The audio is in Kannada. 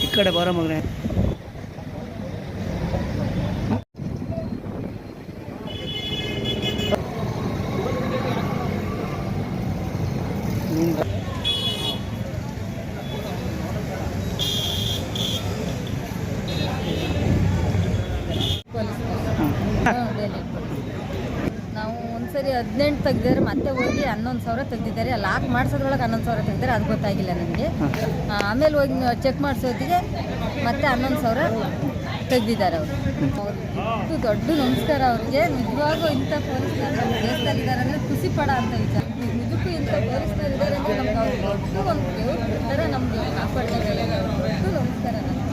इकड़े बार मगने ನಾವು ಒಂದ್ಸರಿ 18 ತೆಗ್ದಿದ್ದಾರೆ, ಮತ್ತೆ ಹೋಗಿ 11,000 ತೆಗ್ದಿದ್ದಾರೆ. ಲಾಕ್ ಮಾಡಿಸೋದ್ರೊಳಗೆ 11,000 ತೆಗ್ದಿದ್ದಾರೆ, ಅದು ಗೊತ್ತಾಗಿಲ್ಲ ನನಗೆ. ಆಮೇಲೆ ಹೋಗಿ ಚೆಕ್ ಮಾಡಿಸೋದಿಗೆ ಮತ್ತೆ 11,000 ತೆಗ್ದಿದ್ದಾರೆ ಅವರು. ಇದು ದೊಡ್ಡ ನಮಸ್ಕಾರ ಅವ್ರಿಗೆ. ನಿಜವಾಗೂ ಇಂಥ ಪೊಲೀಸ್ನವರು ನಮ್ಮ ದೇಶದಲ್ಲಿದ್ದಾರೆ ಅಂದರೆ ಖುಷಿ ಪಡೋ ಅಂತ ವಿಚಾರ. ನಿಜಕ್ಕೂ ಇಂಥ ಪೊಲೀಸ್ನವರು ಇದ್ದಾರೆ ಅಂದರೆ ನಮ್ಗೆ ಅವ್ರು ದೊಡ್ಡ ಒಂದು ದೇವ್ರ ಥರ ನಮಗೆ ಕಾಪಾಡ್ತಾ ಇದ್ದಾರೆ. ದೊಡ್ಡ ನಮಸ್ಕಾರ ನಮಗೆ.